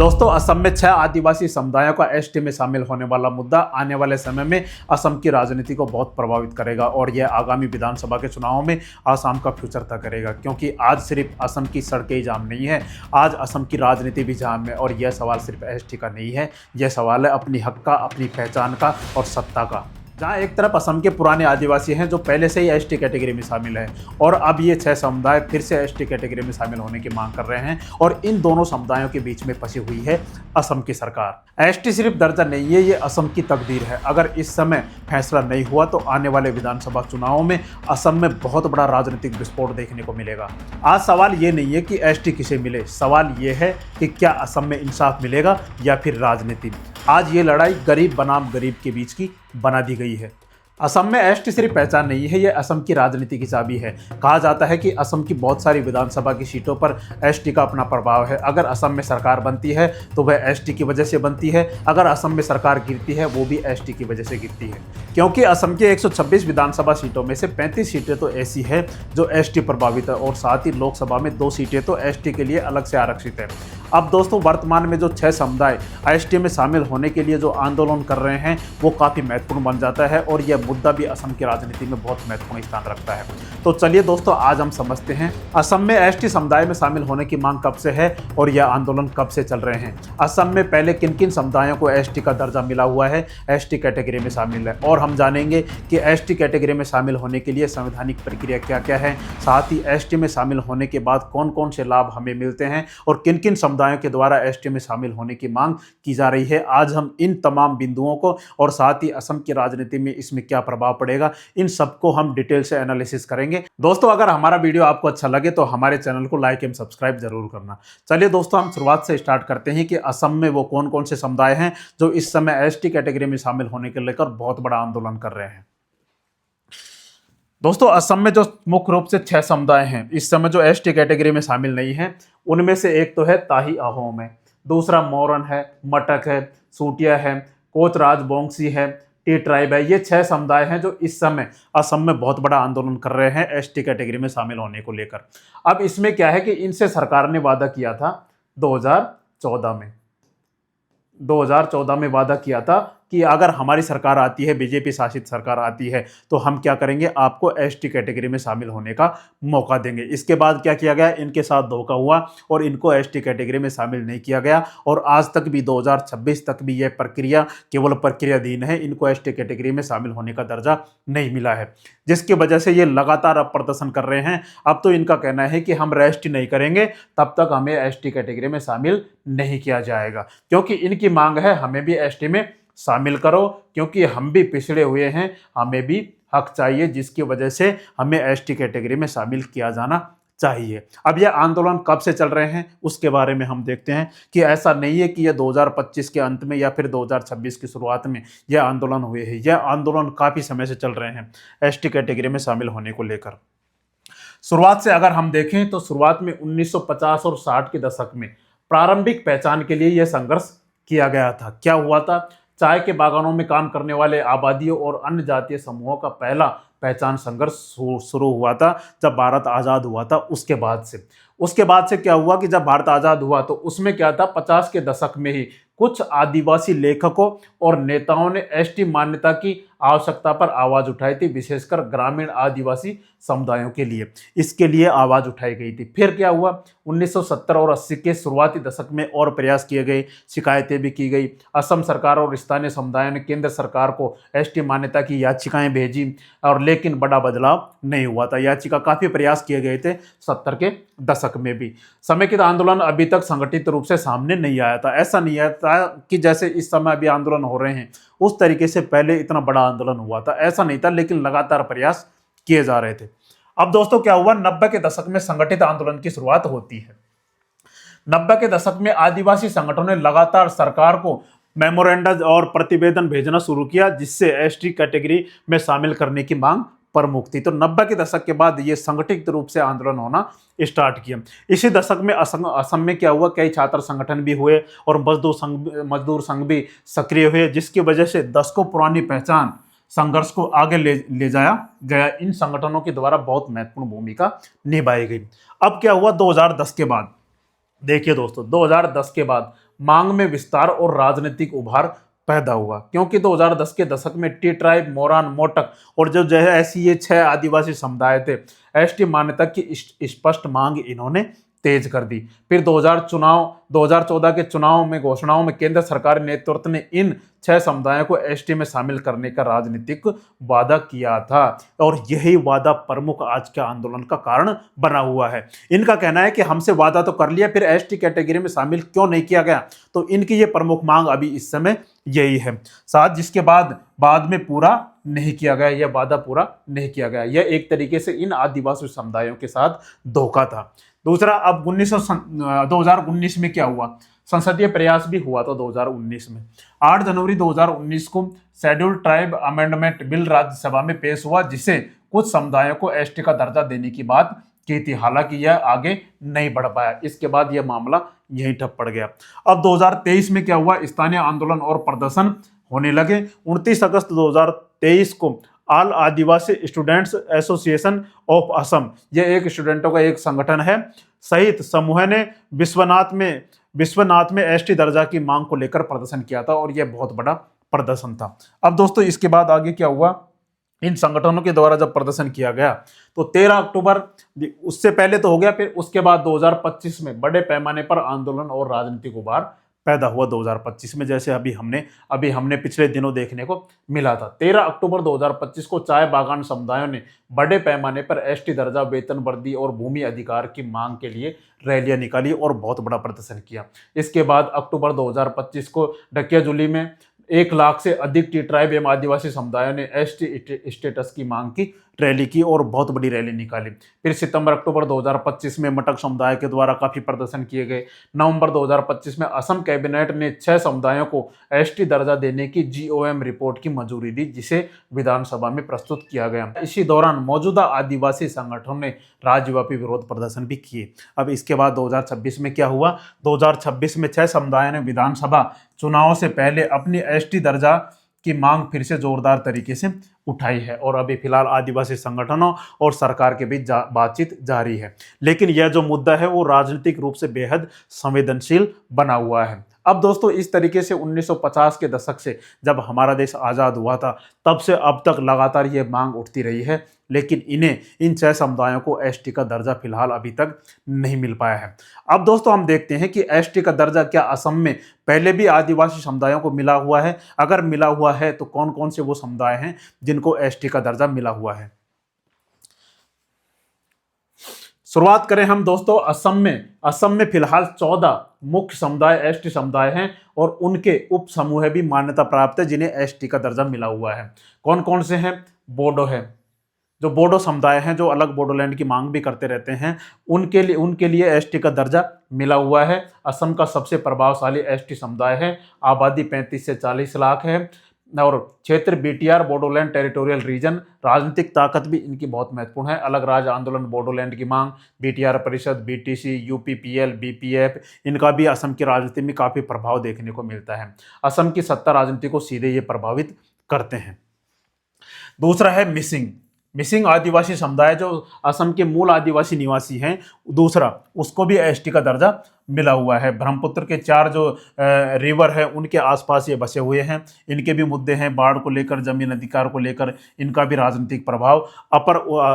दोस्तों, असम में 6 आदिवासी समुदायों का एसटी में शामिल होने वाला मुद्दा आने वाले समय में असम की राजनीति को बहुत प्रभावित करेगा और यह आगामी विधानसभा के चुनावों में असम का फ्यूचर तय करेगा। क्योंकि आज सिर्फ असम की सड़कें ही जाम नहीं है, आज असम की राजनीति भी जाम है। और यह सवाल सिर्फ एसटी का नहीं है, यह सवाल है अपनी हक का, अपनी पहचान का और सत्ता का। जहाँ एक तरफ असम के पुराने आदिवासी हैं जो पहले से ही एसटी कैटेगरी में शामिल हैं और अब ये 6 समुदाय फिर से एसटी कैटेगरी में शामिल होने की मांग कर रहे हैं और इन दोनों समुदायों के बीच में फंसी हुई है असम की सरकार। एसटी सिर्फ दर्जा नहीं है, ये असम की तकदीर है। अगर इस समय फैसला नहीं हुआ तो आने वाले विधानसभा चुनावों में असम में बहुत बड़ा राजनीतिक विस्फोट देखने को मिलेगा। आज सवाल ये नहीं है कि एसटी किसे मिले, सवाल ये है कि क्या असम में इंसाफ मिलेगा या फिर राजनीति। आज ये लड़ाई गरीब बनाम गरीब के बीच की बना दी गई है। असम में एसटी सिर्फ पहचान नहीं है, ये असम की राजनीति की चाबी है। कहा जाता है कि असम की बहुत सारी विधानसभा की सीटों पर एसटी का अपना प्रभाव है। अगर असम में सरकार बनती है तो वह एसटी की वजह से बनती है, अगर असम में सरकार गिरती है वो भी एसटी की वजह से गिरती है। क्योंकि असम के 126 विधानसभा सीटों में से 35 सीटें तो ऐसी है जो एसटी प्रभावित है और साथ ही लोकसभा में 2 सीटें तो एसटी के लिए अलग से आरक्षित है। अब दोस्तों, वर्तमान में जो 6 समुदाय एसटी में शामिल होने के लिए जो आंदोलन कर रहे हैं वो काफ़ी महत्वपूर्ण बन जाता है और यह मुद्दा भी असम की राजनीति में बहुत महत्वपूर्ण स्थान रखता है। तो चलिए दोस्तों, आज हम समझते हैं असम में एसटी समुदाय में शामिल होने की मांग कब से है और यह आंदोलन कब से चल रहे हैं। असम में पहले किन किन समुदायों को एसटी का दर्जा मिला हुआ है, एसटी कैटेगरी में शामिल है, और हम जानेंगे कि एसटी कैटेगरी में शामिल होने के लिए संवैधानिक प्रक्रिया क्या क्या है। साथ ही एसटी में शामिल होने के बाद कौन कौन से लाभ हमें मिलते हैं और किन किन समुदायों के द्वारा एसटी में शामिल होने की मांग की जा रही है। आज हम इन तमाम बिंदुओं को और साथ ही असम की राजनीति में इसमें क्या प्रभाव पड़ेगा, इन सबको हम डिटेल से एनालिसिस करेंगे। दोस्तों, अगर हमारा वीडियो आपको अच्छा लगे तो हमारे चैनल को लाइक एंड सब्सक्राइब जरूर करना। चलिए दोस्तों, हम शुरुआत से स्टार्ट करते हैं कि असम में वो कौन कौन से समुदाय हैं जो इस समय एसटी कैटेगरी में शामिल होने के लेकर बहुत बड़ा आंदोलन कर रहे हैं। दोस्तों, असम में जो मुख्य रूप से 6 समुदाय हैं इस समय जो एसटी कैटेगरी में शामिल नहीं है, उनमें से एक तो है ताही अहोम है, दूसरा मोरन है, मटक है, सूटिया है, कोच राजबोंगसी है, टी ट्राइब है। ये 6 समुदाय हैं जो इस समय असम में बहुत बड़ा आंदोलन कर रहे हैं एसटी कैटेगरी में शामिल होने को लेकर। अब इसमें क्या है कि इनसे सरकार ने वादा किया था 2014 में वादा किया था कि अगर हमारी सरकार आती है, बीजेपी शासित सरकार आती है, तो हम क्या करेंगे, आपको एसटी कैटेगरी में शामिल होने का मौका देंगे। इसके बाद क्या किया गया, इनके साथ धोखा हुआ और इनको एसटी कैटेगरी में शामिल नहीं किया गया और आज तक भी 2026 तक भी यह प्रक्रिया केवल प्रक्रियाधीन है। इनको एसटी कैटेगरी में शामिल होने का दर्जा नहीं मिला है, जिसकी वजह से ये लगातार अब प्रदर्शन कर रहे हैं। अब तो इनका कहना है कि हम रेस्ट नहीं करेंगे तब तक हमें एसटी कैटेगरी में शामिल नहीं किया जाएगा, क्योंकि इनकी मांग है हमें भी एसटी में शामिल करो, क्योंकि हम भी पिछड़े हुए हैं, हमें भी हक चाहिए, जिसकी वजह से हमें एसटी कैटेगरी में शामिल किया जाना चाहिए। अब यह आंदोलन कब से चल रहे हैं उसके बारे में हम देखते हैं कि ऐसा नहीं है कि यह 2025 के अंत में या फिर 2026 की शुरुआत में यह आंदोलन हुए हैं। यह आंदोलन काफ़ी समय से चल रहे हैं एसटी कैटेगरी में शामिल होने को लेकर। शुरुआत से अगर हम देखें तो शुरुआत में 1950 और 60 के दशक में प्रारंभिक पहचान के लिए यह संघर्ष किया गया था। क्या हुआ था, चाय के बागानों में काम करने वाले आबादियों और अन्य जातीय समूहों का पहला पहचान संघर्ष शुरू हुआ था जब भारत आज़ाद हुआ था। उसके बाद से क्या हुआ कि जब भारत आज़ाद हुआ तो उसमें क्या था, 50 के दशक में ही कुछ आदिवासी लेखकों और नेताओं ने एसटी मान्यता की आवश्यकता पर आवाज़ उठाई थी, विशेषकर ग्रामीण आदिवासी समुदायों के लिए। इसके लिए आवाज़ उठाई गई थी। फिर क्या हुआ, 1970 और 80 के शुरुआती दशक में और प्रयास किए गए, शिकायतें भी की गई। असम सरकार और स्थानीय समुदायों ने केंद्र सरकार को एसटी मान्यता की याचिकाएं भेजी और लेकिन बड़ा बदलाव नहीं हुआ था। याचिका काफ़ी प्रयास किए गए थे 70 के दशक में भी। समेकित आंदोलन अभी तक संगठित रूप से सामने नहीं आया था। ऐसा नहीं आया था कि जैसे इस समय अभी आंदोलन हो रहे हैं उस तरीके से पहले इतना बड़ा आंदोलन हुआ था, ऐसा नहीं था, लेकिन लगातार प्रयास किए जा रहे थे। अब दोस्तों क्या हुआ, 90 के दशक में संगठित आंदोलन की शुरुआत होती है। 90 के दशक में आदिवासी संगठनों ने लगातार सरकार को मेमोरेंडम और प्रतिवेदन भेजना शुरू किया, जिससे एसटी कैटेगरी में शामिल करने की मांग प्रमुख थी। तो 90 के दशक के बाद ये संगठित रूप से आंदोलन होना स्टार्ट किया। इसी दशक में असम में क्या हुआ, कई छात्र संगठन भी हुए और मजदूर संघ भी सक्रिय हुए, जिसकी वजह से दशकों पुरानी पहचान संघर्ष को आगे ले जाया गया। इन संगठनों के द्वारा बहुत महत्वपूर्ण भूमिका निभाई गई। अब क्या हुआ 2010 के बाद, देखिए दोस्तों, 2010 के बाद मांग में विस्तार और राजनीतिक उभार पैदा हुआ, क्योंकि 2010 के दशक में टी ट्राइब, मोरान, मोटक और जो है ऐसी ये 6 आदिवासी समुदाय थे, एसटी मान्यता की स्पष्ट मांग इन्होंने तेज कर दी। फिर 2014 के चुनाव में घोषणाओं में केंद्र सरकार नेतृत्व ने इन 6 समुदायों को एसटी में शामिल करने का राजनीतिक वादा किया था, और यही वादा प्रमुख आज के आंदोलन का कारण बना हुआ है। इनका कहना है कि हमसे वादा तो कर लिया, फिर एसटी कैटेगरी में शामिल क्यों नहीं किया गया? तो इनकी ये प्रमुख मांग अभी इस समय यही है, साथ जिसके बाद में पूरा नहीं किया गया, यह वादा पूरा नहीं किया गया। यह एक तरीके से इन आदिवासी समुदायों के साथ धोखा था। दूसरा, अब 2019 में क्या हुआ? संसदीय प्रयास भी हुआ था 2019 में। 8 जनवरी 2019 को scheduled tribe amendment bill Rajya Sabha में पेश हुआ, जिसे कुछ समुदायों को एसटी का दर्जा देने की बात की थी। हालांकि यह आगे नहीं बढ़ पाया, इसके बाद यह मामला यहीं ठप पड़ गया। अब 2023 में क्या हुआ? स्थानीय आंदोलन और प्रदर्शन होने लगे। 29 अगस्त 2023 को all Adivasi students association of Assam, यह एक स्टूडेंटों का एक संगठन है, सहित समूह ने विश्वनाथ में एसटी दर्जा की मांग को लेकर प्रदर्शन किया था, और यह बहुत बड़ा प्रदर्शन था। अब दोस्तों इसके बाद आगे क्या हुआ? इन संगठनों के द्वारा जब प्रदर्शन किया गया तो 13 अक्टूबर, उससे पहले तो हो गया, फिर उसके बाद 2025 में बड़े पैमाने पर आंदोलन और राजनीतिक उभार पैदा हुआ 2025 में, जैसे अभी हमने पिछले दिनों देखने को मिला था। 13 अक्टूबर 2025 को चाय बागान समुदायों ने बड़े पैमाने पर एसटी दर्जा, वेतन वृद्धि और भूमि अधिकार की मांग के लिए रैलियां निकाली और बहुत बड़ा प्रदर्शन किया। इसके बाद अक्टूबर 2025 को ढकियाजुली में 1 लाख से अधिक टी ट्राइब एवं आदिवासी समुदायों ने एसटी स्टेटस की मांग की रैली की और बहुत बड़ी रैली निकाली। फिर सितंबर अक्टूबर 2025 में मटक समुदाय के द्वारा काफी प्रदर्शन किए गए। नवंबर 2025 में असम कैबिनेट ने 6 समुदायों को एसटी दर्जा देने की जीओएम रिपोर्ट की मंजूरी दी, जिसे विधानसभा में प्रस्तुत किया गया। इसी दौरान मौजूदा आदिवासी संगठनों ने राज्यव्यापी विरोध प्रदर्शन भी किए। अब इसके बाद 2026 में क्या हुआ? 2026 में 6 समुदायों ने विधानसभा चुनाव से पहले अपनी एसटी दर्जा की मांग फिर से जोरदार तरीके से उठाई है, और अभी फिलहाल आदिवासी संगठनों और सरकार के बीच बातचीत जारी है। लेकिन यह जो मुद्दा है वो राजनीतिक रूप से बेहद संवेदनशील बना हुआ है। अब दोस्तों इस तरीके से 1950 के दशक से जब हमारा देश आज़ाद हुआ था, तब से अब तक लगातार ये मांग उठती रही है, लेकिन इन 6 समुदायों को एसटी का दर्जा फिलहाल अभी तक नहीं मिल पाया है। अब दोस्तों हम देखते हैं कि एसटी का दर्जा क्या असम में पहले भी आदिवासी समुदायों को मिला हुआ है? अगर मिला हुआ है तो कौन कौन से वो समुदाय हैं जिनको एसटी का दर्जा मिला हुआ है? शुरुआत करें हम दोस्तों असम में फिलहाल 14 मुख्य समुदाय एसटी समुदाय हैं, और उनके उप समूह भी मान्यता प्राप्त है जिन्हें एसटी का दर्जा मिला हुआ है। कौन कौन से हैं? बोडो है, जो बोडो समुदाय हैं, जो अलग बोडोलैंड की मांग भी करते रहते हैं, उनके लिए एसटी का दर्जा मिला हुआ है। असम का सबसे प्रभावशाली एसटी समुदाय है, आबादी 35 से 40 लाख है, और क्षेत्र बीटीआर बोडोलैंड टेरिटोरियल रीजन, राजनीतिक ताकत भी इनकी बहुत महत्वपूर्ण है। अलग राज्य आंदोलन, बोडोलैंड की मांग, बीटीआर परिषद, बीटीसी, यूपीपीएल, बीपीएफ, इनका भी असम की राजनीति में काफ़ी प्रभाव देखने को मिलता है। असम की सत्ता राजनीति को सीधे ये प्रभावित करते हैं। दूसरा है मिसिंग आदिवासी समुदाय, जो असम के मूल आदिवासी निवासी हैं, दूसरा उसको भी एसटी का दर्जा मिला हुआ है। ब्रह्मपुत्र के 4 जो रिवर है उनके आसपास ये बसे हुए हैं। इनके भी मुद्दे हैं, बाढ़ को लेकर, जमीन अधिकार को लेकर, इनका भी राजनीतिक प्रभाव,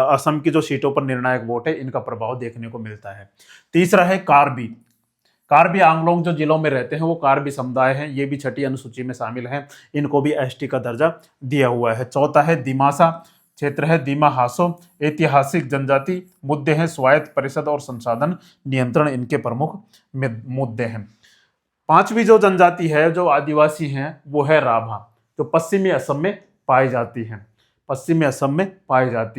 असम की जो सीटों पर निर्णायक वोट है इनका प्रभाव देखने को मिलता है। तीसरा है कार्बी आंगलोंग, जो जिलों में रहते हैं वो कार्बी समुदाय हैं, ये भी 6ठी अनुसूची में शामिल हैं, इनको भी एसटी का दर्जा दिया हुआ है। चौथा है दिमासा क्षेत्र है, दिमा हासो, ऐतिहासिक जनजाति, मुद्दे हैं स्वायत्त परिषद और संसाधन नियंत्रण, इनके प्रमुख मुद्दे हैं। 5वीं जो जनजाति है, जो आदिवासी हैं, वो है राभा, जो पश्चिमी असम में पाई जाती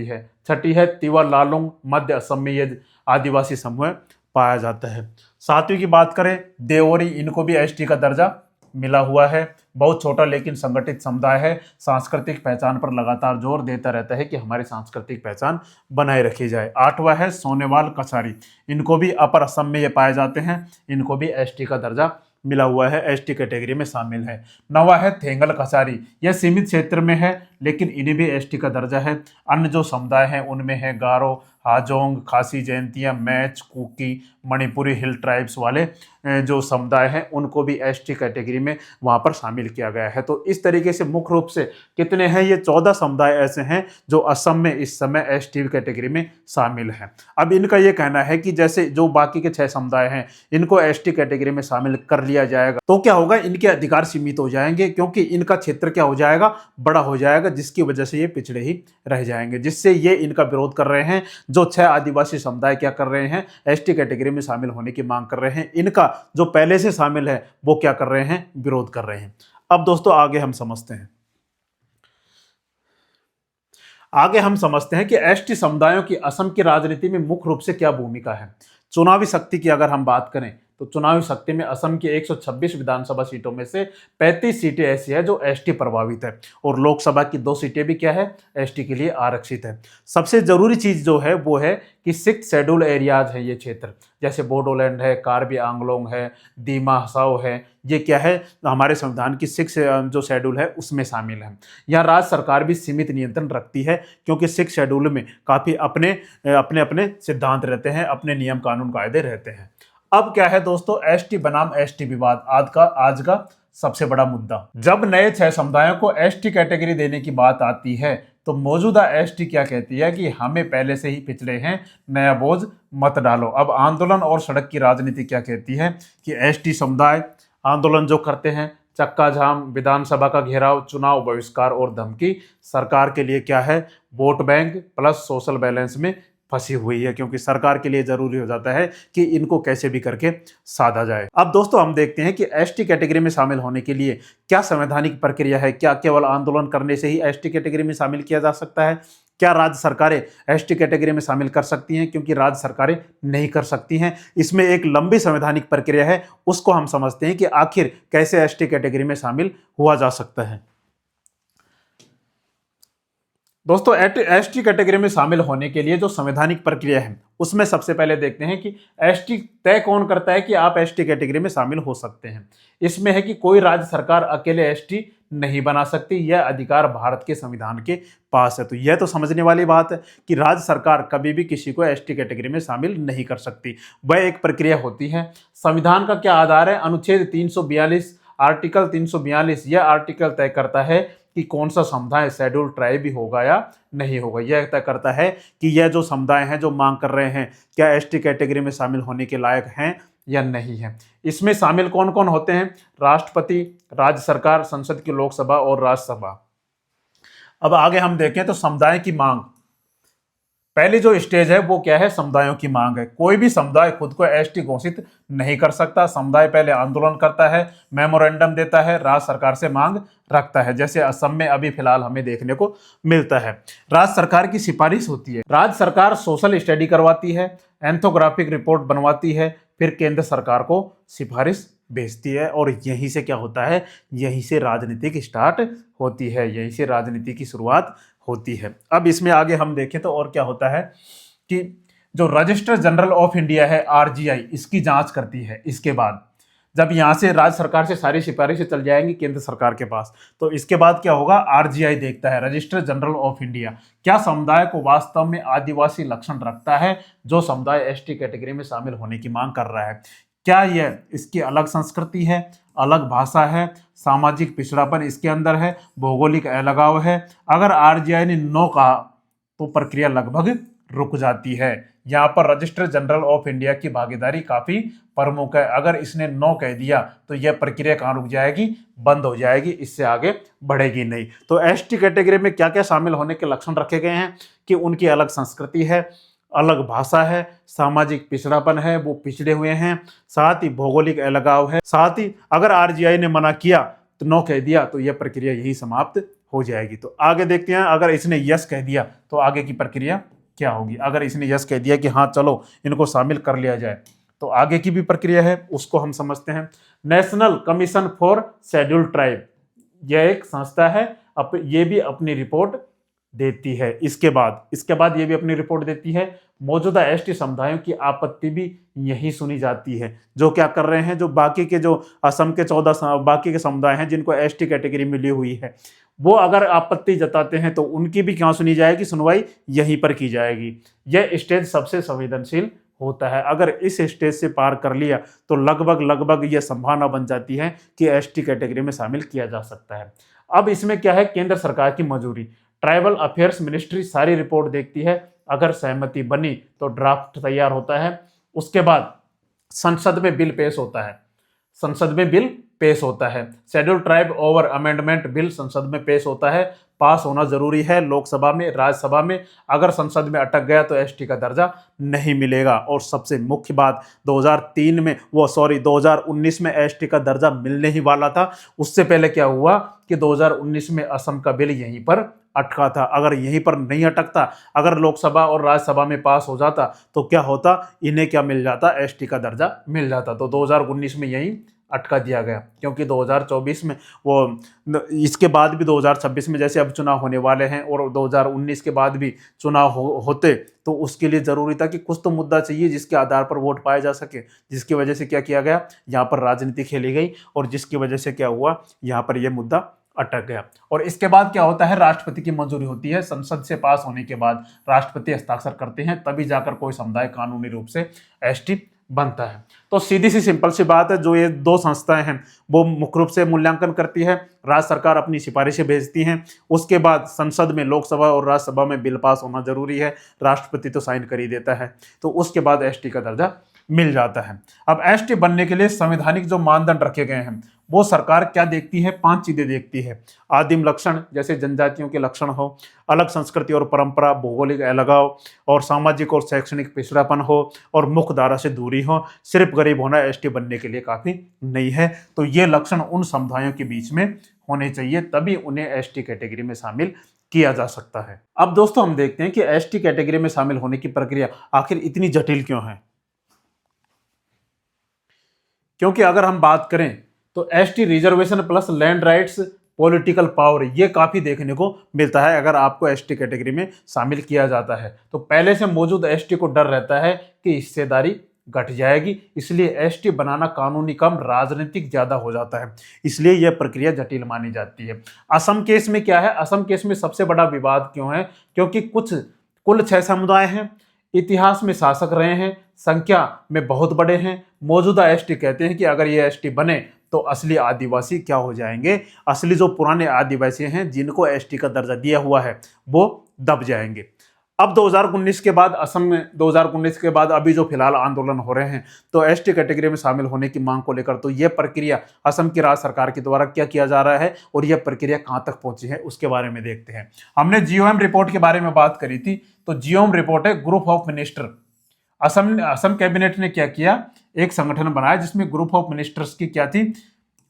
है। 6ठी है तिवा लालुंग, मध्य असम में ये आदिवासी समूह पाया जाता है। 7वीं की बात करें, देवोरी, इनको भी एसटी का दर्जा मिला हुआ है। बहुत छोटा लेकिन संगठित समुदाय है, सांस्कृतिक पहचान पर लगातार जोर देता रहता है कि हमारी सांस्कृतिक पहचान बनाए रखी जाए। 8वां है सोनेवाल कछारी, इनको भी अपर असम में ये पाए जाते हैं, इनको भी एसटी का दर्जा मिला हुआ है, एसटी कैटेगरी में शामिल है। 9वां है थेंगल कछारी, यह सीमित क्षेत्र में है लेकिन इन्हें भी एसटी का दर्जा है। अन्य जो समुदाय हैं उनमें है गारो, हाजोंग, खासी जयंतिया, मैच, कुकी, मणिपुरी, हिल ट्राइब्स वाले जो समुदाय हैं उनको भी एसटी कैटेगरी में वहाँ पर शामिल किया गया है। तो इस तरीके से मुख्य रूप से कितने हैं, ये 14 समुदाय ऐसे हैं जो असम में इस समय एसटी कैटेगरी में शामिल हैं। अब इनका ये कहना है कि जैसे जो बाकी के 6 समुदाय हैं इनको एसटी कैटेगरी में शामिल कर लिया जाएगा तो क्या होगा, इनके अधिकार सीमित हो जाएंगे, क्योंकि इनका क्षेत्र क्या हो जाएगा, बड़ा हो जाएगा, जिसकी वजह से ये पिछड़े ही रह जाएंगे, जिससे ये इनका विरोध कर रहे हैं। जो 6 आदिवासी समुदाय क्या कर रहे हैं, एसटी कैटेगरी में शामिल होने की मांग कर रहे हैं, इनका जो पहले से शामिल है वो क्या कर रहे हैं, विरोध कर रहे हैं। अब दोस्तों आगे हम समझते हैं कि एसटी समुदायों की असम की राजनीति में मुख्य रूप से क्या भूमिका है। चुनावी शक्ति की अगर हम बात करें तो चुनावी शक्ति में असम की 126 विधानसभा सीटों में से 35 सीटें ऐसी है जो एसटी प्रभावित है, और लोकसभा की 2 सीटें भी क्या है, एसटी के लिए आरक्षित है। सबसे जरूरी चीज जो है वो है कि 6 शेड्यूल एरियाज है ये क्षेत्र, जैसे बोडोलैंड है, कार्बी आंगलोंग है, दीमा हसाओ है, ये क्या है, हमारे संविधान की 6 जो शेड्यूल है उसमें शामिल है। यहाँ राज्य सरकार भी सीमित नियंत्रण रखती है, क्योंकि 6 शेड्यूल में काफी अपने अपने सिद्धांत रहते हैं, अपने नियम कानून कायदे रहते हैं। अब क्या है दोस्तों, एसटी बनाम एसटी विवाद आज का सबसे बड़ा मुद्दा। जब नए 6 समुदायों को एसटी कैटेगरी देने की बात आती है तो मौजूदा एसटी क्या कहती है कि हमें पहले से ही पिछड़े हैं, नया बोझ मत डालो। अब आंदोलन और सड़क की राजनीति क्या कहती है कि एसटी समुदाय आंदोलन जो करते हैं, चक्का जाम, विधानसभा का घेराव, चुनाव बहिष्कार और धमकी, सरकार के लिए क्या है, vote bank plus social balance में फंसी हुई है, क्योंकि सरकार के लिए जरूरी हो जाता है कि इनको कैसे भी करके साधा जाए। अब दोस्तों हम देखते हैं कि एसटी कैटेगरी में शामिल होने के लिए क्या संवैधानिक प्रक्रिया है। क्या केवल आंदोलन करने से ही एसटी कैटेगरी में शामिल किया जा सकता है? क्या राज्य सरकारें एसटी कैटेगरी में शामिल कर सकती हैं? क्योंकि राज्य सरकारें नहीं कर सकती हैं। इसमें एक लंबी संवैधानिक प्रक्रिया है, उसको हम समझते हैं कि आखिर कैसे एसटी कैटेगरी में शामिल हुआ जा सकता है। दोस्तों एसटी कैटेगरी में शामिल होने के लिए जो संवैधानिक प्रक्रिया है उसमें सबसे पहले देखते हैं कि एसटी तय कौन करता है कि आप एसटी कैटेगरी में शामिल हो सकते हैं। इसमें है कि कोई राज्य सरकार अकेले एसटी नहीं बना सकती, यह अधिकार भारत के संविधान के पास है। तो यह तो समझने वाली बात है कि राज्य सरकार कभी भी किसी को एसटी कैटेगरी में शामिल नहीं कर सकती, वह एक प्रक्रिया होती है। संविधान का क्या आधार है? अनुच्छेद 342 आर्टिकल 342 यह आर्टिकल तय करता है कि कौन सा समुदाय शेड्यूल ट्राइब भी होगा या नहीं होगा। यह तय करता है कि यह जो समुदाय हैं जो मांग कर रहे हैं क्या एसटी कैटेगरी में शामिल होने के लायक हैं या नहीं है। इसमें शामिल कौन कौन होते हैं? राष्ट्रपति, राज्य सरकार, संसद की लोकसभा और राज्यसभा। अब आगे हम देखें तो समुदाय की मांग, पहली जो स्टेज है वो क्या है? समुदायों की मांग है। कोई भी समुदाय खुद को एसटी घोषित नहीं कर सकता। समुदाय पहले आंदोलन करता है, मेमोरेंडम देता है, राज्य सरकार से मांग रखता है, जैसे असम में अभी फिलहाल हमें देखने को मिलता है। राज्य सरकार की सिफारिश होती है, राज्य सरकार सोशल स्टडी करवाती है, एंथोग्राफिक रिपोर्ट बनवाती है, फिर केंद्र सरकार को सिफारिश भेजती है, और यहीं से क्या होता है, यहीं से राजनीति की स्टार्ट होती है, यहीं से राजनीति की शुरुआत होती है। अब इसमें आगे हम देखें तो और क्या होता है कि जो रजिस्टर जनरल ऑफ इंडिया है आरजीआई, इसकी जांच करती है। इसके बाद जब यहां से राज्य सरकार से सारी सिफारिशें चल जाएंगी केंद्र सरकार के पास, तो इसके बाद क्या होगा, आरजीआई देखता है, रजिस्टर जनरल ऑफ इंडिया, क्या समुदाय को वास्तव में आदिवासी लक्षण रखता है जो समुदाय एसटी कैटेगरी में शामिल होने की मांग कर रहा है। क्या यह इसकी अलग संस्कृति है, अलग भाषा है, सामाजिक पिछड़ापन इसके अंदर है, भौगोलिक अलगाव है। अगर आरजीआई ने नो कहा तो प्रक्रिया लगभग रुक जाती है। यहाँ पर रजिस्टर जनरल ऑफ इंडिया की भागीदारी काफी प्रमुख है। अगर इसने नो कह दिया तो यह प्रक्रिया कहाँ रुक जाएगी, बंद हो जाएगी, इससे आगे बढ़ेगी नहीं। तो एसटी कैटेगरी में क्या क्या शामिल होने के लक्षण रखे गए हैं कि उनकी अलग संस्कृति है, अलग भाषा है, सामाजिक पिछड़ापन है, वो पिछड़े हुए हैं, साथ ही भौगोलिक अलगाव है, साथ ही अगर आरजीआई ने मना किया तो नो कह दिया तो यह प्रक्रिया यही समाप्त हो जाएगी। तो आगे देखते हैं, अगर इसने यस कह दिया तो आगे की प्रक्रिया क्या होगी। अगर इसने यस कह दिया कि हाँ चलो इनको शामिल कर लिया जाए, तो आगे की भी प्रक्रिया है, उसको हम समझते हैं। National commission for scheduled tribe, यह एक संस्था है, ये भी अपनी रिपोर्ट देती है। इसके बाद ये भी अपनी रिपोर्ट देती है, मौजूदा एसटी समुदायों की आपत्ति भी यही सुनी जाती है। जो क्या कर रहे हैं, जो बाकी के जो असम के 14 बाकी के समुदाय हैं जिनको एसटी कैटेगरी मिली हुई है, वो अगर आपत्ति जताते हैं तो उनकी भी क्या सुनी जाएगी, सुनवाई यहीं पर की जाएगी। यह स्टेज सबसे संवेदनशील होता है। अगर इस स्टेज से पार कर लिया तो लगभग यह संभावना बन जाती है कि एसटी कैटेगरी में शामिल किया जा सकता है। अब इसमें क्या है, केंद्र सरकार की मंजूरी, ट्राइबल अफेयर्स मिनिस्ट्री सारी रिपोर्ट देखती है। अगर सहमति बनी तो ड्राफ्ट तैयार होता है। उसके बाद संसद में बिल पेश होता है। Schedule tribe over amendment bill संसद में पेश होता है। पास होना जरूरी है लोकसभा में, राज्यसभा में। अगर संसद में अटक गया तो एसटी का दर्जा नहीं मिलेगा। और सबसे मुख्य बात, 2019 में एसटी का दर्जा मिलने ही वाला था। उससे पहले क्या हुआ कि 2019 में असम का बिल यहीं पर अटका था। अगर यहीं पर नहीं अटकता, अगर लोकसभा और राज्यसभा में पास हो जाता तो क्या होता, इन्हें क्या मिल जाता, एसटी का दर्जा मिल जाता। तो 2019 में यहीं अटका दिया गया, क्योंकि 2024 में इसके बाद भी 2026 में जैसे अब चुनाव होने वाले हैं और 2019 के बाद भी चुनाव होते तो उसके लिए जरूरी था कि कुछ तो मुद्दा चाहिए जिसके आधार पर वोट पाए जा सके। जिसकी वजह से क्या किया गया, यहाँ पर राजनीति खेली गई और जिसकी वजह से क्या हुआ, यहाँ पर यह मुद्दा अटक गया। और इसके बाद क्या होता है, राष्ट्रपति की मंजूरी होती है। संसद से पास होने के बाद राष्ट्रपति हस्ताक्षर करते हैं, तभी जाकर कोई समुदाय कानूनी रूप से एसटी बनता है। तो सीधी सी सिंपल सी बात है, जो ये दो संस्थाएं हैं वो मुख्य रूप से मूल्यांकन करती है। राज्य सरकार अपनी सिफारिशें भेजती हैं। उसके बाद संसद में, लोकसभा और राज्यसभा में बिल पास होना जरूरी है। राष्ट्रपति तो साइन कर ही देता है। तो उसके बाद एसटी का दर्जा मिल जाता है। अब एसटी बनने के लिए संवैधानिक जो मानदंड रखे गए हैं वो सरकार क्या देखती है, 5 चीजें देखती है। आदिम लक्षण, जैसे जनजातियों के लक्षण हो, अलग संस्कृति और परंपरा, भौगोलिक अलगाव और सामाजिक और शैक्षणिक पिछड़ापन हो और मुख्य धारा से दूरी हो। सिर्फ गरीब होना एसटी बनने के लिए काफी नहीं है। तो ये लक्षण उन समुदायों के बीच में होने चाहिए, तभी उन्हें एसटी कैटेगरी में शामिल किया जा सकता है। अब दोस्तों हम देखते हैं कि एसटी कैटेगरी में शामिल होने की प्रक्रिया आखिर इतनी जटिल क्यों है। क्योंकि अगर हम बात करें तो ST reservation plus land rights, political power, ये काफी देखने को मिलता है अगर आपको एसटी कैटेगरी में शामिल किया जाता है। तो पहले से मौजूद एसटी को डर रहता है कि हिस्सेदारी घट जाएगी, इसलिए एसटी बनाना कानूनी कम, राजनीतिक ज्यादा हो जाता है। इसलिए यह प्रक्रिया जटिल मानी जाती है। असम केस में क्या है, असम केस में सबसे बड़ा विवाद क्यों है, क्योंकि कुल 6 समुदाय हैं, इतिहास में शासक रहे हैं, संख्या में बहुत बड़े हैं। मौजूदा एसटी कहते हैं कि अगर ये एसटी बने तो असली आदिवासी क्या हो जाएंगे, असली जो पुराने आदिवासी हैं जिनको एसटी का दर्जा दिया हुआ है वो दब जाएंगे। अब 2019 के बाद असम में 2019 के बाद अभी जो फिलहाल आंदोलन हो रहे हैं तो एसटी कैटेगरी में शामिल होने की मांग को लेकर, तो यह प्रक्रिया असम की राज्य सरकार के द्वारा क्या किया जा रहा है और यह प्रक्रिया कहां तक पहुंची है उसके बारे में देखते हैं। हमने जीओएम रिपोर्ट के बारे में बात करी थी। तो जीओएम रिपोर्ट है group of minister. Assam cabinet ने क्या किया, एक संगठन बनाया जिसमें ग्रुप ऑफ मिनिस्टर्स की क्या थी,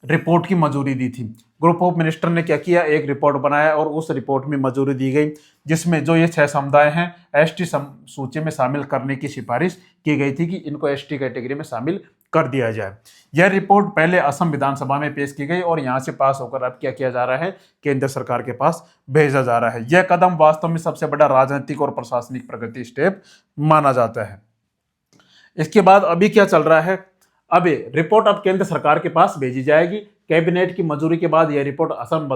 रिपोर्ट की मंजूरी दी थी। ग्रुप ऑफ मिनिस्टर ने क्या किया, एक रिपोर्ट बनाया और उस रिपोर्ट में मंजूरी दी गई, जिसमें जो ये 6 समुदाय हैं एसटी सूची में शामिल करने की सिफारिश की गई थी कि इनको एसटी कैटेगरी में शामिल कर दिया जाए। यह रिपोर्ट पहले असम विधानसभा में पेश की गई और यहां से पास होकर अब क्या किया जा रहा है, केंद्र सरकार के पास भेजा जा रहा है। यह कदम वास्तव में सबसे बड़ा राजनीतिक और प्रशासनिक प्रगति स्टेप माना जाता है। इसके बाद अभी क्या चल रहा है, अभी रिपोर्ट अब केंद्र सरकार के पास भेजी जाएगी। कैबिनेट की मंजूरी के बाद यह रिपोर्ट असम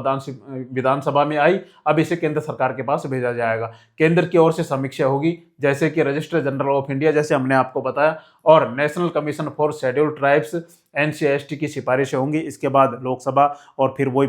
विधानसभा में आई। अब इसे केंद्र सरकार के पास भेजा जाएगा। केंद्र की ओर से समीक्षा होगी, जैसे कि रजिस्ट्रार जनरल ऑफ इंडिया, जैसे हमने आपको बताया, और national commission for schedule tribes ancestry की सिफारिशें होंगी। इसके बाद लोकसभा और फिर वही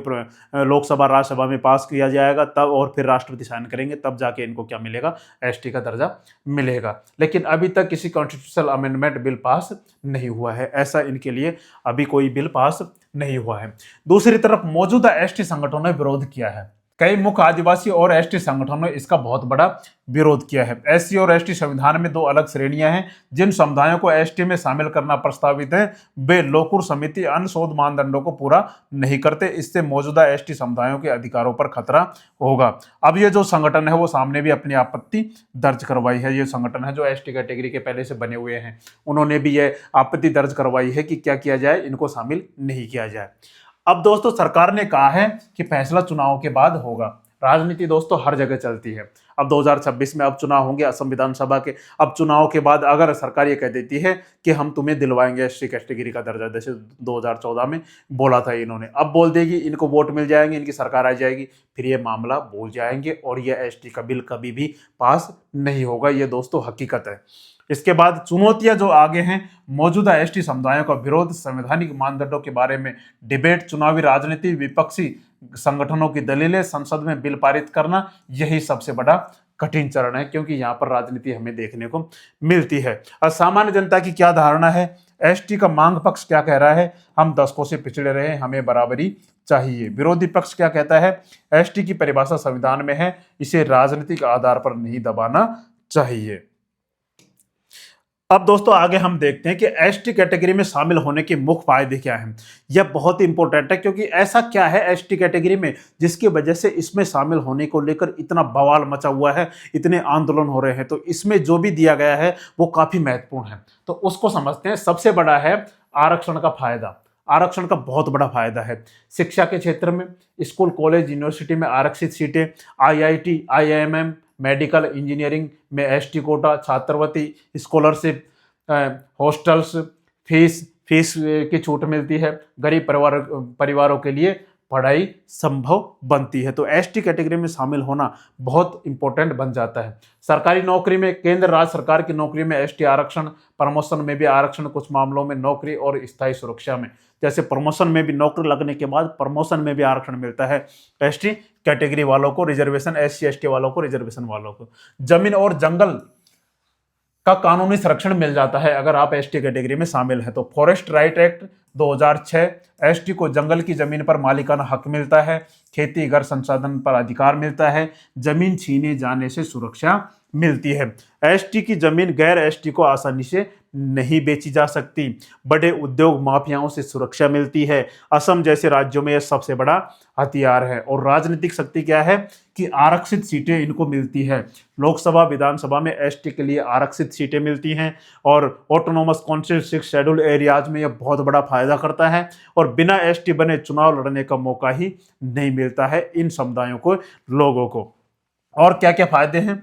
लोकसभा राज्यसभा में पास किया जाएगा, तब और फिर राष्ट्रपति साइन करेंगे, तब जाके इनको क्या मिलेगा, एसटी का दर्जा मिलेगा। लेकिन अभी तक किसी कॉन्स्टिट्यूशनल अमेंडमेंट बिल पास नहीं हुआ है, ऐसा इनके लिए अभी कोई बिल पास नहीं हुआ है। दूसरी तरफ मौजूदा एसटी संगठनों ने विरोध किया है। कई मुख्य आदिवासी और एसटी संगठनों ने इसका बहुत बड़ा विरोध किया है। एससी और एसटी संविधान में 2 अलग श्रेणियां हैं। जिन समुदायों को एसटी में शामिल करना प्रस्तावित है वे लोकुर समिति अन्य शोध मानदंडों को पूरा नहीं करते। इससे मौजूदा एसटी समुदायों के अधिकारों पर खतरा होगा। अब ये जो संगठन है वो सामने भी अपनी आपत्ति दर्ज करवाई है। ये संगठन है जो एसटी कैटेगरी के पहले से बने हुए हैं, उन्होंने भी ये आपत्ति दर्ज करवाई है कि क्या किया जाए, इनको शामिल नहीं किया जाए। अब दोस्तों सरकार ने कहा है कि फैसला चुनाव के बाद होगा। राजनीति दोस्तों हर जगह चलती है। अब 2026 में अब चुनाव होंगे असम विधानसभा के। अब चुनाव के बाद अगर सरकार ये कह देती है कि हम तुम्हें दिलवाएंगे एसटी कैटेगरी का दर्जा, जैसे 2014 में बोला था इन्होंने, अब बोल देगी इनको वोट मिल जाएंगे, इनकी सरकार आ जाएगी, फिर ये मामला भूल जाएंगे और ये एसटी का बिल कभी भी पास नहीं होगा। ये दोस्तों हकीकत है। इसके बाद चुनौतियां जो आगे हैं, मौजूदा एसटी समुदायों का विरोध, संवैधानिक मानदंडों के बारे में डिबेट, चुनावी राजनीति, विपक्षी संगठनों की दलीलें, संसद में बिल पारित करना, यही सबसे बड़ा कठिन चरण है, क्योंकि यहाँ पर राजनीति हमें देखने को मिलती है। और सामान्य जनता की क्या धारणा है, एसटी का मांग पक्ष क्या कह रहा है, हम दशकों से पिछड़े रहे, हमें बराबरी चाहिए। विरोधी पक्ष क्या कहता है, एसटी की परिभाषा संविधान में है, इसे राजनीतिक आधार पर नहीं दबाना चाहिए। अब दोस्तों आगे हम देखते हैं कि एसटी कैटेगरी में शामिल होने के मुख्य फायदे क्या हैं। यह बहुत इंपॉर्टेंट है, क्योंकि ऐसा क्या है एसटी कैटेगरी में जिसकी वजह से इसमें शामिल होने को लेकर इतना बवाल मचा हुआ है, इतने आंदोलन हो रहे हैं। तो इसमें जो भी दिया गया है वो काफी महत्वपूर्ण है, तो उसको समझते हैं। सबसे बड़ा है आरक्षण का फायदा। आरक्षण का बहुत बड़ा फायदा है शिक्षा के क्षेत्र में, स्कूल कॉलेज यूनिवर्सिटी में आरक्षित सीटें, आईआईटी आईआईएमएम मेडिकल इंजीनियरिंग में एसटी कोटा, छात्रवृत्ति, स्कॉलरशिप, हॉस्टल्स, फीस की छूट मिलती है, गरीब परिवारों के लिए पढ़ाई संभव बनती है। तो एसटी कैटेगरी में शामिल होना बहुत इंपॉर्टेंट बन जाता है। सरकारी नौकरी में, केंद्र राज्य सरकार की नौकरी में एसटी आरक्षण, प्रमोशन में भी आरक्षण, कुछ मामलों में नौकरी और स्थायी सुरक्षा में, जैसे प्रमोशन में भी, नौकरी लगने के बाद प्रमोशन में भी आरक्षण मिलता है एसटी कैटेगरी वालों को, रिजर्वेशन एससी एसटी वालों को, रिजर्वेशन वालों को। जमीन और जंगल का कानूनी संरक्षण मिल जाता है अगर आप एसटी कैटेगरी में शामिल हैं। तो फॉरेस्ट राइट एक्ट 2006, एसटी को जंगल की जमीन पर मालिकाना हक मिलता है, खेती घर संसाधन पर अधिकार मिलता है, जमीन छीने जाने से सुरक्षा मिलती है। एसटी की जमीन गैर एसटी को आसानी से नहीं बेची जा सकती, बड़े उद्योग माफियाओं से सुरक्षा मिलती है। असम जैसे राज्यों में यह सबसे बड़ा हथियार है। और राजनीतिक शक्ति क्या है कि आरक्षित सीटें इनको मिलती है। लोकसभा विधानसभा में एसटी के लिए आरक्षित सीटें मिलती हैं, और ऑटोनोमस काउंसिल 6 शेड्यूल एरियाज में यह बहुत बड़ा फायदा करता है। और बिना एसटी बने चुनाव लड़ने का मौका ही नहीं मिलता है इन समुदायों को, लोगों को। और क्या क्या फायदे हैं?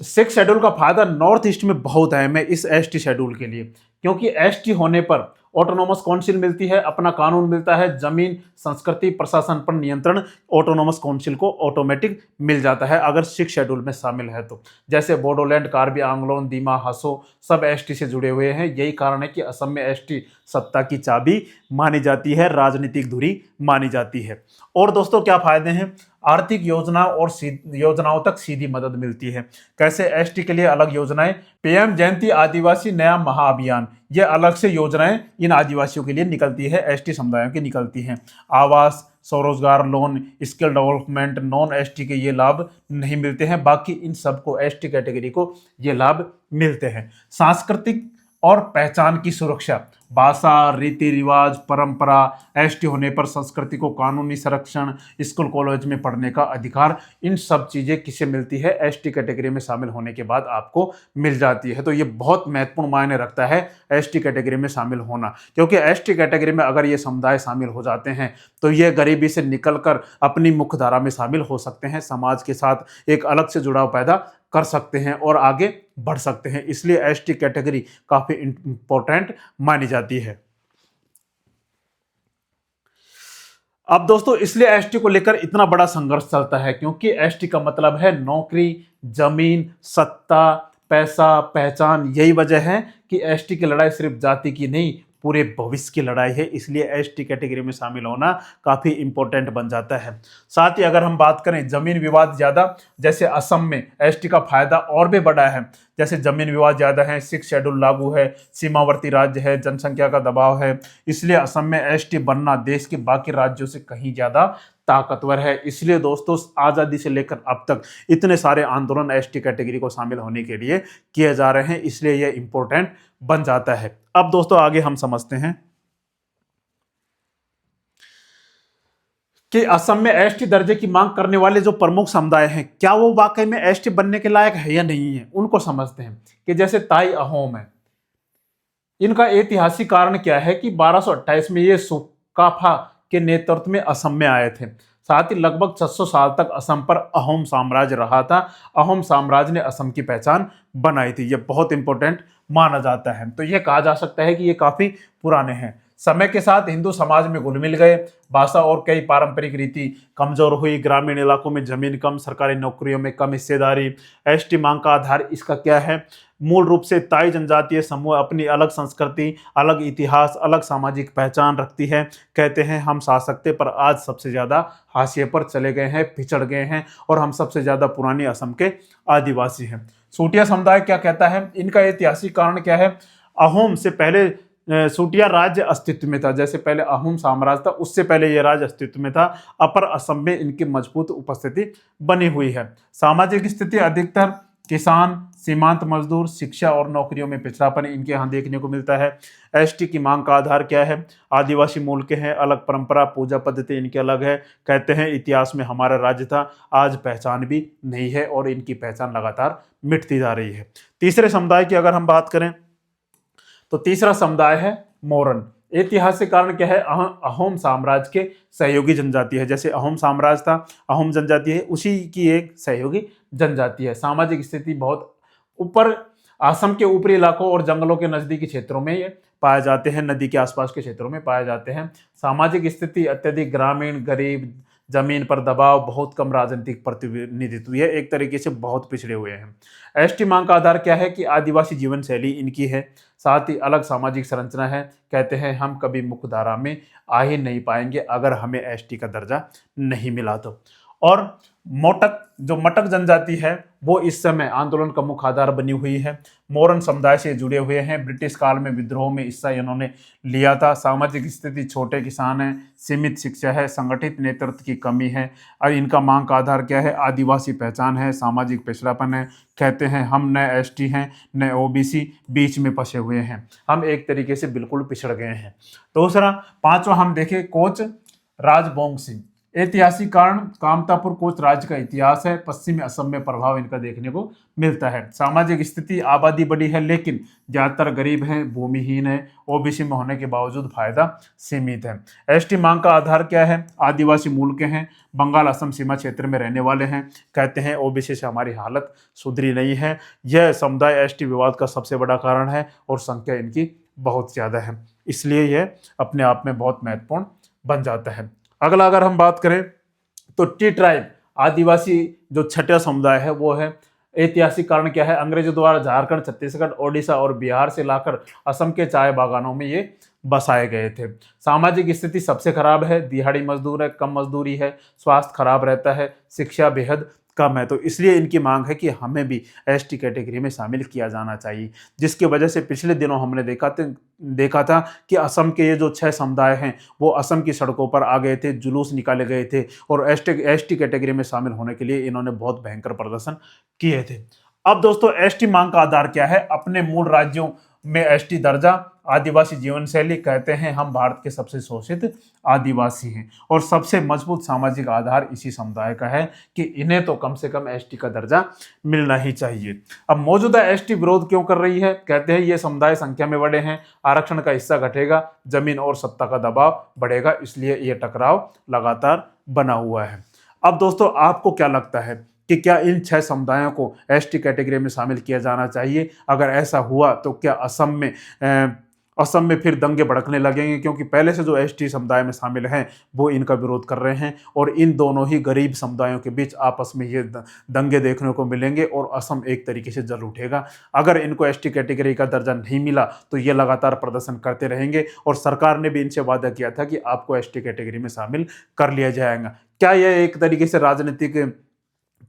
6 शेड्यूल का फायदा नॉर्थ ईस्ट में बहुत अहम है इस एसटी शेड्यूल के लिए, क्योंकि एसटी होने पर ऑटोनोमस काउंसिल मिलती है, अपना कानून मिलता है, जमीन, संस्कृति, प्रशासन पर नियंत्रण ऑटोनोमस काउंसिल को ऑटोमेटिक मिल जाता है अगर 6 शेड्यूल में शामिल है तो। जैसे बोडोलैंड, कार्बी आंगलोन, दीमा, हसो सब एसटी से जुड़े हुए हैं। यही कारण है कि असम में एसटी सत्ता की चाबी मानी जाती है, राजनीतिक धुरी मानी जाती है। और दोस्तों क्या फायदे हैं? आर्थिक योजना और योजनाओं तक सीधी मदद मिलती है। कैसे? एसटी के लिए अलग योजनाएं, पीएम जयंती आदिवासी नया महाअभियान, ये अलग से योजनाएं इन आदिवासियों के लिए निकलती है, एसटी समुदायों की निकलती हैं। आवास, स्वरोजगार loan, skill development, non ST के ये लाभ नहीं मिलते हैं, बाकी इन सबको एसटी कैटेगरी को ये लाभ मिलते हैं। सांस्कृतिक और पहचान की सुरक्षा, भाषा, रीति रिवाज, परंपरा, एसटी होने पर संस्कृति को कानूनी संरक्षण, स्कूल कॉलेज में पढ़ने का अधिकार, इन सब चीजें किसे मिलती है? एसटी कैटेगरी में शामिल होने के बाद आपको मिल जाती है। तो ये बहुत महत्वपूर्ण मायने रखता है एसटी कैटेगरी में शामिल होना, क्योंकि एसटी कैटेगरी में अगर ये समुदाय शामिल हो जाते हैं तो ये गरीबी से निकलकर अपनी मुख्यधारा में शामिल हो सकते हैं, समाज के साथ एक अलग से जुड़ाव पैदा कर सकते हैं और आगे बढ़ सकते हैं। इसलिए एसटी कैटेगरी काफी इंपॉर्टेंट मानी जाती है। अब दोस्तों इसलिए एसटी को लेकर इतना बड़ा संघर्ष चलता है, क्योंकि एसटी का मतलब है नौकरी, जमीन, सत्ता, पैसा, पहचान। यही वजह है कि एसटी की लड़ाई सिर्फ जाति की नहीं, पूरे भविष्य की लड़ाई है। इसलिए एसटी कैटेगरी में शामिल होना काफ़ी इंपॉर्टेंट बन जाता है। साथ ही अगर हम बात करें जमीन विवाद ज़्यादा, जैसे असम में एसटी का फायदा और भी बड़ा है। जैसे जमीन विवाद ज़्यादा है, 6 शेड्यूल लागू है, सीमावर्ती राज्य है, जनसंख्या का दबाव है, इसलिए असम में एसटी बनना देश के बाकी राज्यों से कहीं ज़्यादा ताकतवर है। इसलिए दोस्तों आज़ादी से लेकर अब तक इतने सारे आंदोलन एसटी कैटेगरी को शामिल होने के लिए किए जा रहे हैं, इसलिए यह इंपॉर्टेंट बन जाता है। अब दोस्तों आगे हम समझते हैं कि असम में एसटी दर्जे की मांग करने वाले जो प्रमुख समुदाय हैं, क्या वो वाकई में एसटी बनने के लायक है या नहीं है, उनको समझते हैं। कि जैसे ताई अहोम है, इनका ऐतिहासिक कारण क्या है कि 1228 में ये सुकाफा के नेतृत्व में असम में आए थे। साथ ही लगभग 600 साल तक असम पर अहोम साम्राज्य रहा था। अहोम साम्राज्य ने असम की पहचान बनाई थी। ये बहुत इंपॉर्टेंट माना जाता है। तो ये कहा जा सकता है कि ये काफी पुराने हैं। समय के साथ हिंदू समाज में घुल मिल गए। भाषा और कई पारंपरिक रीति कमजोर हुई। ग्रामीण इलाकों में जमीन कम, सरकारी नौकरियों में कम हिस्सेदारी। एसटी मांग का आधार इसका क्या है? मूल रूप से ताई जनजातीय समूह अपनी अलग संस्कृति, अलग इतिहास, अलग सामाजिक पहचान रखती है। कहते हैं हम शासकते, पर आज सबसे ज्यादा हाशिए पर चले गए हैं, पिछड़ गए हैं, और हम सबसे ज्यादा पुरानी असम के आदिवासी हैं। सूटिया समुदाय क्या कहता है? इनका ऐतिहासिक कारण क्या है? अहोम से पहले सूटिया राज्य अस्तित्व में था। जैसे पहले अहोम साम्राज्य था, उससे पहले यह राज्य अस्तित्व में था। अपर असम में इनकी मजबूत उपस्थिति बनी हुई है। सामाजिक स्थिति अधिकतर किसान, सीमांत मजदूर, शिक्षा और नौकरियों में पिछड़ापन इनके यहाँ देखने को मिलता है। एसटी की मांग का आधार क्या है? आदिवासी मूल के हैं, अलग परंपरा, पूजा पद्धति इनकी अलग है। कहते हैं इतिहास में हमारा राज्य था, आज पहचान भी नहीं है, और इनकी पहचान लगातार मिटती जा रही है। तीसरे समुदाय की अगर हम बात करें तो तीसरा समुदाय है मोरन। ऐतिहासिक कारण क्या है? अहोम साम्राज्य के सहयोगी जनजाति है। जैसे अहोम साम्राज्य था, अहोम जनजाति है, उसी की एक सहयोगी जनजाति है। सामाजिक स्थिति बहुत ऊपर, असम के ऊपरी इलाकों और जंगलों के नजदीकी क्षेत्रों में ये पाए जाते हैं, नदी के आसपास के क्षेत्रों में पाए जाते हैं। सामाजिक स्थिति अत्यधिक ग्रामीण, गरीब, जमीन पर दबाव, बहुत कम राजनीतिक प्रतिनिधित्व, ये एक तरीके से बहुत पिछड़े हुए हैं। एसटी मांग का आधार क्या है? कि आदिवासी जीवन शैली इनकी है, साथ ही अलग सामाजिक संरचना है। कहते हैं हम कभी मुख्यधारा में आ ही नहीं पाएंगे अगर हमें एसटी का दर्जा नहीं मिला तो। और मोटक, जो मटक जनजाति है, वो इस समय आंदोलन का मुख्य आधार बनी हुई है। मोरन समुदाय से जुड़े हुए हैं। ब्रिटिश काल में विद्रोह में हिस्सा इन्होंने लिया था। सामाजिक स्थिति छोटे किसान हैं, सीमित शिक्षा है, संगठित नेतृत्व की कमी है। और इनका मांग का आधार क्या है? आदिवासी पहचान है, सामाजिक पिछड़ापन है। कहते हैं हम न एसटी हैं न ओबीसी, बीच में फंसे हुए हैं, हम एक तरीके से बिल्कुल पिछड़ गए हैं। दूसरा, पांचवा हम देखें कोच राजबोंग सिंह। ऐतिहासिक कारण कामतापुर कोच राज्य का इतिहास है। पश्चिमी असम में प्रभाव इनका देखने को मिलता है। सामाजिक स्थिति आबादी बड़ी है, लेकिन ज्यादातर गरीब हैं, भूमिहीन है, ओबीसी में होने के बावजूद फायदा सीमित है। एसटी मांग का आधार क्या है? आदिवासी मूल के हैं, बंगाल असम सीमा क्षेत्र में रहने वाले हैं। कहते हैं ओबीसी से हमारी हालत सुधरी नहीं है। यह समुदाय एसटी विवाद का सबसे बड़ा कारण है, और संख्या इनकी बहुत ज्यादा है, इसलिए यह अपने आप में बहुत महत्वपूर्ण बन जाता है। अगला अगर हम बात करें तो टी ट्राइब, आदिवासी जो छठा समुदाय है वो है। ऐतिहासिक कारण क्या है? अंग्रेजों द्वारा झारखंड, छत्तीसगढ़, ओडिशा और बिहार से लाकर असम के चाय बागानों में ये बसाए गए थे। सामाजिक स्थिति सबसे खराब है, दिहाड़ी मजदूर है, कम मजदूरी है, स्वास्थ्य खराब रहता है, शिक्षा बेहद कम है। तो इसलिए इनकी मांग है कि हमें भी एसटी कैटेगरी में शामिल किया जाना चाहिए, जिसकी वजह से पिछले दिनों हमने देखा था कि असम के ये जो 6 समुदाय हैं वो असम की सड़कों पर आ गए थे, जुलूस निकाले गए थे, और एसटी कैटेगरी में शामिल होने के लिए इन्होंने बहुत भयंकर प्रदर्शन किए थे। अब दोस्तों, एसटी मांग का आधार क्या है? अपने मूल राज्यों में एसटी दर्जा, आदिवासी जीवन शैली। कहते हैं हम भारत के सबसे शोषित आदिवासी हैं, और सबसे मजबूत सामाजिक आधार इसी समुदाय का है कि इन्हें तो कम से कम एसटी का दर्जा मिलना ही चाहिए। अब मौजूदा एसटी विरोध क्यों कर रही है? कहते हैं ये समुदाय संख्या में बड़े हैं, आरक्षण का हिस्सा घटेगा, जमीन और सत्ता का दबाव बढ़ेगा, इसलिए ये टकराव लगातार बना हुआ है। अब दोस्तों, आपको क्या लगता है कि क्या इन 6 समुदायों को एसटी कैटेगरी में शामिल किया जाना चाहिए? अगर ऐसा हुआ तो क्या असम में फिर दंगे भड़कने लगेंगे? क्योंकि पहले से जो एसटी समुदाय में शामिल हैं वो इनका विरोध कर रहे हैं, और इन दोनों ही गरीब समुदायों के बीच आपस में ये दंगे देखने को मिलेंगे, और असम एक तरीके से जल उठेगा। अगर इनको एसटी कैटेगरी का दर्जा नहीं मिला तो ये लगातार प्रदर्शन करते रहेंगे, और सरकार ने भी इनसे वादा किया था कि आपको एसटी कैटेगरी में शामिल कर लिया जाएगा। क्या यह एक तरीके से राजनीतिक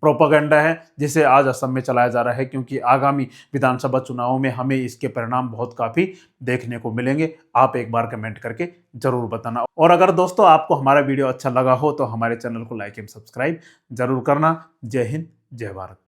प्रोपेगेंडा है जिसे आज असम में चलाया जा रहा है? क्योंकि आगामी विधानसभा चुनावों में हमें इसके परिणाम बहुत काफ़ी देखने को मिलेंगे। आप एक बार कमेंट करके जरूर बताना, और अगर दोस्तों आपको हमारा वीडियो अच्छा लगा हो तो हमारे चैनल को लाइक एंड सब्सक्राइब जरूर करना। जय हिंद, जय भारत।